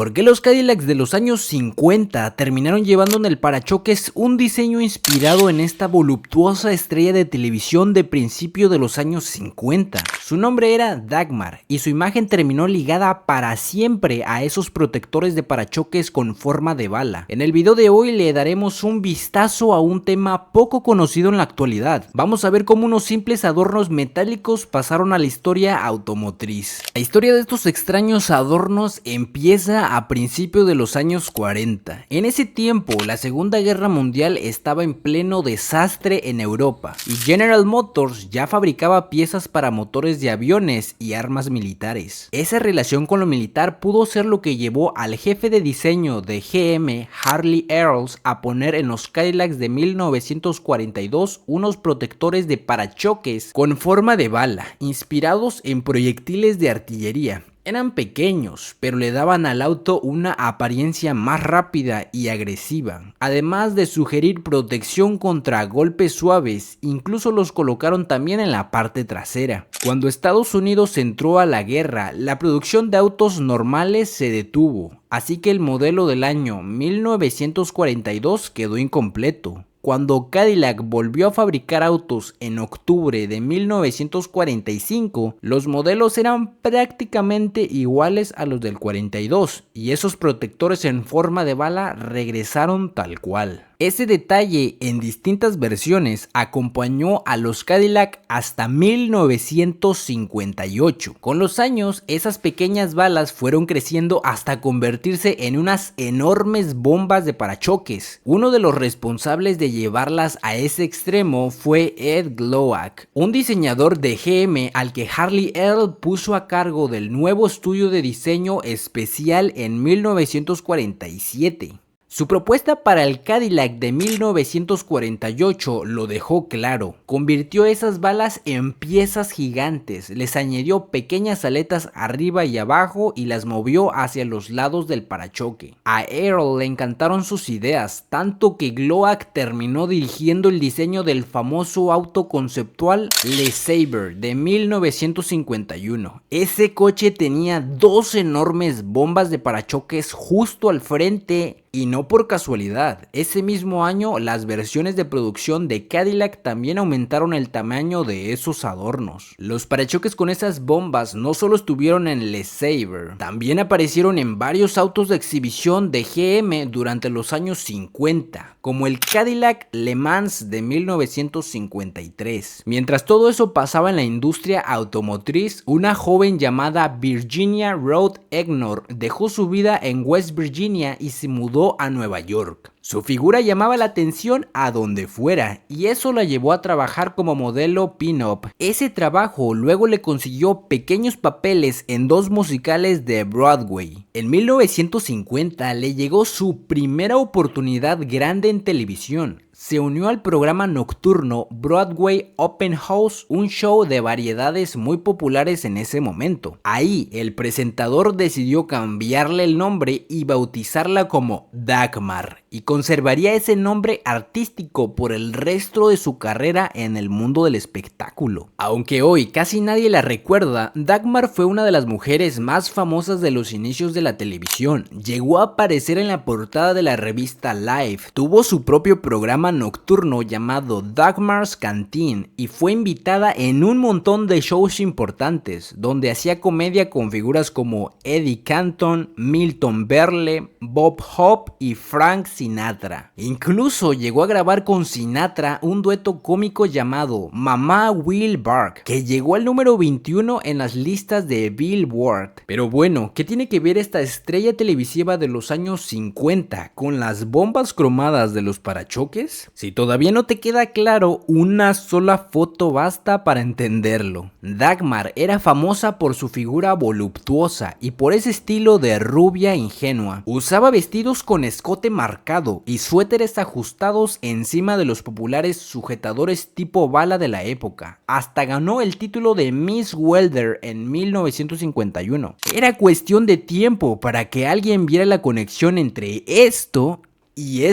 ¿Por qué los Cadillacs de los años 50 terminaron llevando en el parachoques un diseño inspirado en esta voluptuosa estrella de televisión de principio de los años 50? Su nombre era Dagmar y su imagen terminó ligada para siempre a esos protectores de parachoques con forma de bala. En el video de hoy le daremos un vistazo a un tema poco conocido en la actualidad. Vamos a ver cómo unos simples adornos metálicos pasaron a la historia automotriz. La historia de estos extraños adornos empieza a principios de los años 40. En ese tiempo, la Segunda Guerra Mundial estaba en pleno desastre en Europa y General Motors ya fabricaba piezas para motores de aviones y armas militares. Esa relación con lo militar pudo ser lo que llevó al jefe de diseño de GM, Harley Earls, a poner en los Cadillacs de 1942 unos protectores de parachoques con forma de bala, inspirados en proyectiles de artillería. Eran pequeños, pero le daban al auto una apariencia más rápida y agresiva. Además de sugerir protección contra golpes suaves, incluso los colocaron también en la parte trasera. Cuando Estados Unidos entró a la guerra, la producción de autos normales se detuvo, así que el modelo del año 1942 quedó incompleto. Cuando Cadillac volvió a fabricar autos en octubre de 1945, los modelos eran prácticamente iguales a los del 42 y esos protectores en forma de bala regresaron tal cual. Ese detalle en distintas versiones acompañó a los Cadillac hasta 1958. Con los años, esas pequeñas balas fueron creciendo hasta convertirse en unas enormes bombas de parachoques. Uno de los responsables de llevarlas a ese extremo fue Ed Glowacz, un diseñador de GM al que Harley Earl puso a cargo del nuevo estudio de diseño especial en 1947. Su propuesta para el Cadillac de 1948 lo dejó claro. Convirtió esas balas en piezas gigantes, les añadió pequeñas aletas arriba y abajo y las movió hacia los lados del parachoque. A Earl le encantaron sus ideas, tanto que Glowacz terminó dirigiendo el diseño del famoso auto conceptual LeSabre de 1951. Ese coche tenía dos enormes bombas de parachoques justo al frente. Y no por casualidad, ese mismo año las versiones de producción de Cadillac también aumentaron el tamaño de esos adornos. Los parachoques con esas bombas no solo estuvieron en LeSabre, también aparecieron en varios autos de exhibición de GM durante los años 50, como el Cadillac Le Mans de 1953. Mientras todo eso pasaba en la industria automotriz, una joven llamada Virginia Roth Egnor dejó su vida en West Virginia y se mudó a Nueva York. Su figura llamaba la atención a donde fuera y eso la llevó a trabajar como modelo pin-up. Ese trabajo luego le consiguió pequeños papeles en dos musicales de Broadway. En 1950 le llegó su primera oportunidad grande en televisión. Se unió al programa nocturno Broadway Open House, un show de variedades muy populares en ese momento. Ahí el presentador decidió cambiarle el nombre y bautizarla como Dagmar, y conservaría ese nombre artístico por el resto de su carrera en el mundo del espectáculo. Aunque hoy casi nadie la recuerda, Dagmar fue una de las mujeres más famosas de los inicios de la televisión. Llegó a aparecer en la portada de la revista Life, tuvo su propio programa nocturno llamado Dagmar's Canteen y fue invitada en un montón de shows importantes, donde hacía comedia con figuras como Eddie Canton, Milton Berle, Bob Hope y Frank Sinatra. Incluso llegó a grabar con Sinatra un dueto cómico llamado Mama Will Bark, que llegó al número 21 en las listas de Billboard. Pero bueno, ¿qué tiene que ver esta estrella televisiva de los años 50 con las bombas cromadas de los parachoques? Si todavía no te queda claro, una sola foto basta para entenderlo. Dagmar era famosa por su figura voluptuosa y por ese estilo de rubia ingenua. Usaba vestidos con escote marcado y suéteres ajustados encima de los populares sujetadores tipo bala de la época. Hasta ganó el título de Miss Welder en 1951. Era cuestión de tiempo para que alguien viera la conexión entre esto, y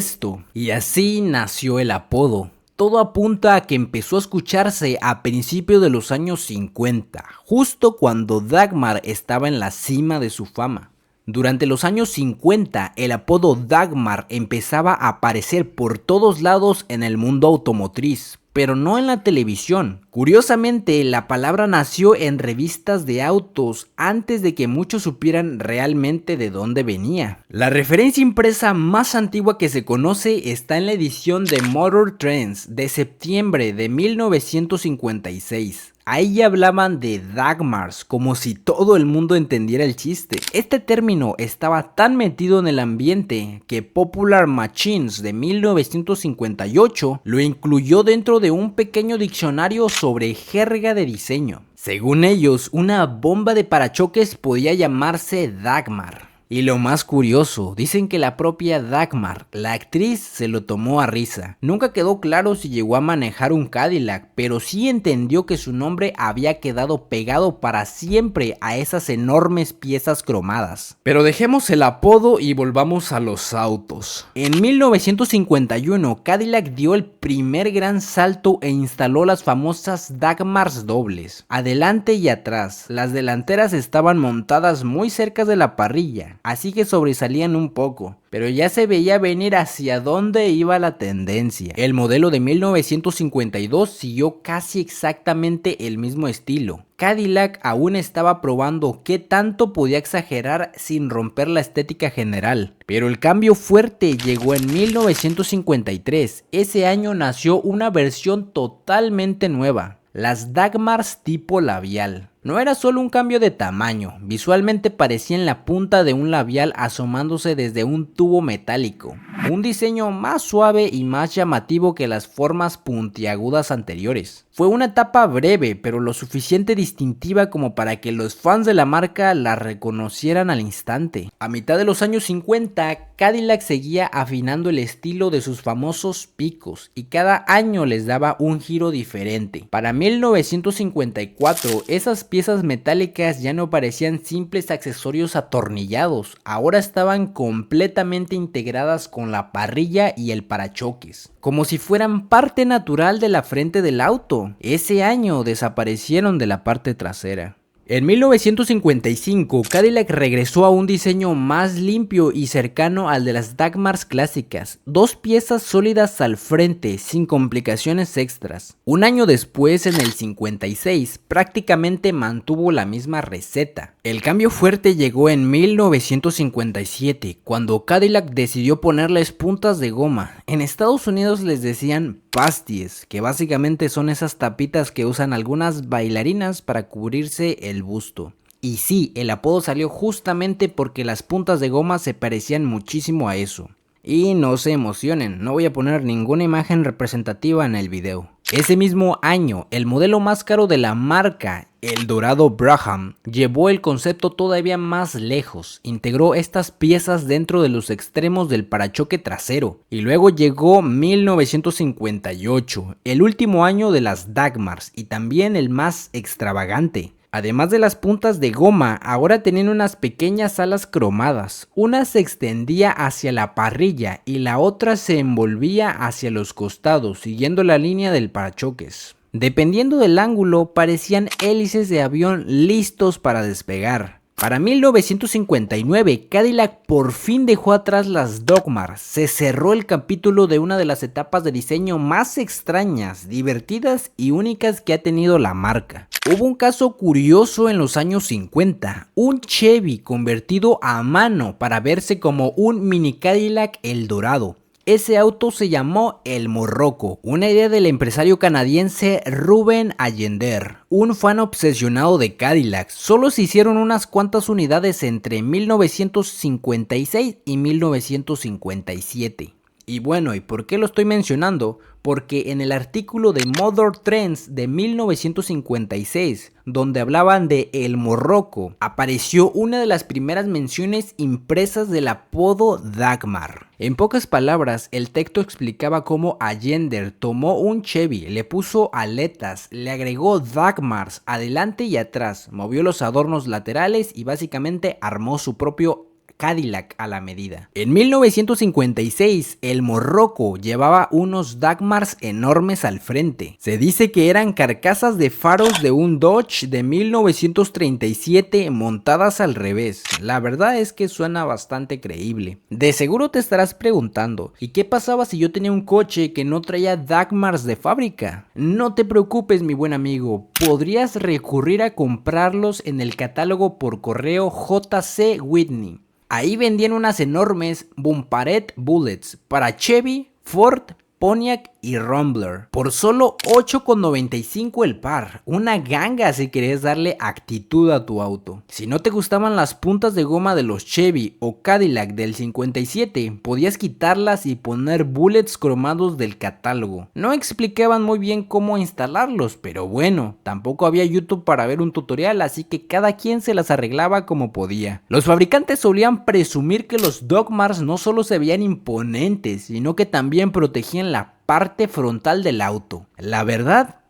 así nació el apodo. Todo apunta a que empezó a escucharse a principios de los años 50, justo cuando Dagmar estaba en la cima de su fama. Durante los años 50, el apodo Dagmar empezaba a aparecer por todos lados en el mundo automotriz, pero no en la televisión. Curiosamente, la palabra nació en revistas de autos antes de que muchos supieran realmente de dónde venía. La referencia impresa más antigua que se conoce está en la edición de Motor Trends de septiembre de 1956. Ahí ya hablaban de Dagmars, como si todo el mundo entendiera el chiste. Este término estaba tan metido en el ambiente que Popular Machines de 1958 lo incluyó dentro de un pequeño diccionario sobre jerga de diseño. Según ellos, una bomba de parachoques podía llamarse Dagmar. Y lo más curioso, dicen que la propia Dagmar, la actriz, se lo tomó a risa. Nunca quedó claro si llegó a manejar un Cadillac, pero sí entendió que su nombre había quedado pegado para siempre a esas enormes piezas cromadas. Pero dejemos el apodo y volvamos a los autos. En 1951, Cadillac dio el primer gran salto e instaló las famosas Dagmars dobles, adelante y atrás. Las delanteras estaban montadas muy cerca de la parrilla, así que sobresalían un poco, pero ya se veía venir hacia dónde iba la tendencia. El modelo de 1952 siguió casi exactamente el mismo estilo. Cadillac aún estaba probando qué tanto podía exagerar sin romper la estética general, pero el cambio fuerte llegó en 1953. Ese año nació una versión totalmente nueva, las Dagmars tipo labial. No era solo un cambio de tamaño, visualmente parecían la punta de un labial asomándose desde un tubo metálico. Un diseño más suave y más llamativo que las formas puntiagudas anteriores. Fue una etapa breve, pero lo suficiente distintiva como para que los fans de la marca la reconocieran al instante. A mitad de los años 50, Cadillac seguía afinando el estilo de sus famosos picos y cada año les daba un giro diferente. Para 1954, esas piezas metálicas ya no parecían simples accesorios atornillados, ahora estaban completamente integradas con la parrilla y el parachoques, como si fueran parte natural de la frente del auto. Ese año desaparecieron de la parte trasera. En 1955, Cadillac regresó a un diseño más limpio y cercano al de las Dagmars clásicas, dos piezas sólidas al frente, sin complicaciones extras. Un año después, en el 56, prácticamente mantuvo la misma receta. El cambio fuerte llegó en 1957, cuando Cadillac decidió ponerles puntas de goma. En Estados Unidos les decían pasties, que básicamente son esas tapitas que usan algunas bailarinas para cubrirse el busto. Y sí, el apodo salió justamente porque las puntas de goma se parecían muchísimo a eso. Y no se emocionen, no voy a poner ninguna imagen representativa en el video. Ese mismo año, el modelo más caro de la marca, el Dorado Brabham, llevó el concepto todavía más lejos. Integró estas piezas dentro de los extremos del parachoque trasero. Y luego llegó 1958, el último año de las Dagmars y también el más extravagante. Además de las puntas de goma, ahora tenían unas pequeñas alas cromadas. Una se extendía hacia la parrilla y la otra se envolvía hacia los costados, siguiendo la línea del parachoques. Dependiendo del ángulo, parecían hélices de avión listos para despegar. Para 1959, Cadillac por fin dejó atrás las Dagmar. Se cerró el capítulo de una de las etapas de diseño más extrañas, divertidas y únicas que ha tenido la marca. Hubo un caso curioso en los años 50, un Chevy convertido a mano para verse como un mini Cadillac El Dorado. Ese auto se llamó el Morroco, una idea del empresario canadiense Ruben Allender, un fan obsesionado de Cadillac. Solo se hicieron unas cuantas unidades entre 1956 y 1957. Y bueno, ¿y por qué lo estoy mencionando? Porque en el artículo de Motor Trends de 1956, donde hablaban de El Morroco, apareció una de las primeras menciones impresas del apodo Dagmar. En pocas palabras, el texto explicaba cómo Allender tomó un Chevy, le puso aletas, le agregó Dagmars adelante y atrás, movió los adornos laterales y básicamente armó su propio Cadillac a la medida. En 1956, el Morroco llevaba unos Dagmars enormes al frente. Se dice que eran carcasas de faros de un Dodge de 1937 montadas al revés. La verdad es que suena bastante creíble. De seguro te estarás preguntando, ¿y qué pasaba si yo tenía un coche que no traía Dagmars de fábrica? No te preocupes, mi buen amigo, podrías recurrir a comprarlos en el catálogo por correo JC Whitney. Ahí vendían unas enormes Bumparet Bullets para Chevy, Ford, Pontiac y Rambler por solo $8.95 el par. Una ganga si querés darle actitud a tu auto. Si no te gustaban las puntas de goma de los Chevy o Cadillac del 57, podías quitarlas y poner bullets cromados del catálogo. No explicaban muy bien cómo instalarlos, pero bueno, tampoco había YouTube para ver un tutorial, así que cada quien se las arreglaba como podía. Los fabricantes solían presumir que los Dagmars no solo se veían imponentes, sino que también protegían la parte frontal del auto. La verdad,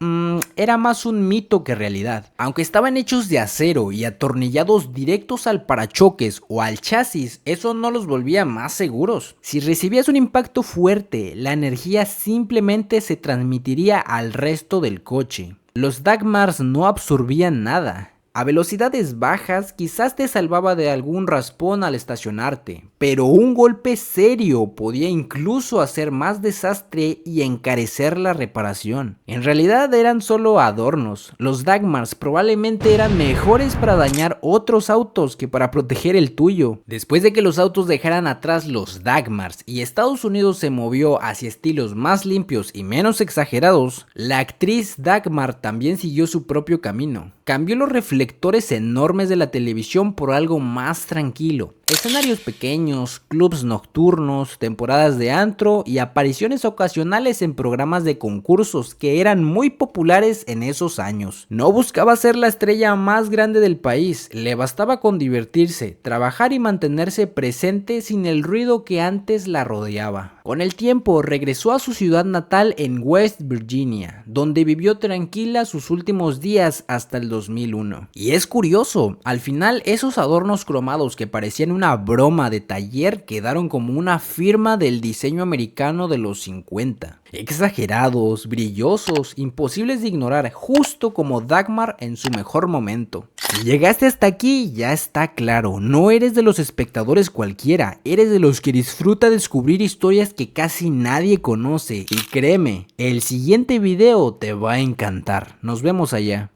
era más un mito que realidad. Aunque estaban hechos de acero y atornillados directos al parachoques o al chasis, eso no los volvía más seguros. Si recibías un impacto fuerte, la energía simplemente se transmitiría al resto del coche. Los Dagmars no absorbían nada. A velocidades bajas quizás te salvaba de algún raspón al estacionarte, pero un golpe serio podía incluso hacer más desastre y encarecer la reparación. En realidad eran solo adornos. Los Dagmars probablemente eran mejores para dañar otros autos que para proteger el tuyo. Después de que los autos dejaran atrás los Dagmars y Estados Unidos se movió hacia estilos más limpios y menos exagerados, la actriz Dagmar también siguió su propio camino. Cambió los reflectores enormes de la televisión por algo más tranquilo. Escenarios pequeños, clubs nocturnos, temporadas de antro y apariciones ocasionales en programas de concursos que eran muy populares en esos años. No buscaba ser la estrella más grande del país, le bastaba con divertirse, trabajar y mantenerse presente sin el ruido que antes la rodeaba. Con el tiempo regresó a su ciudad natal en West Virginia, donde vivió tranquila sus últimos días hasta el 2001. Y es curioso, al final esos adornos cromados que parecían una broma de taller quedaron como una firma del diseño americano de los 50. Exagerados, brillosos, imposibles de ignorar, justo como Dagmar en su mejor momento. Si llegaste hasta aquí, ya está claro, no eres de los espectadores cualquiera, eres de los que disfruta descubrir historias que casi nadie conoce. Y créeme, el siguiente video te va a encantar. Nos vemos allá.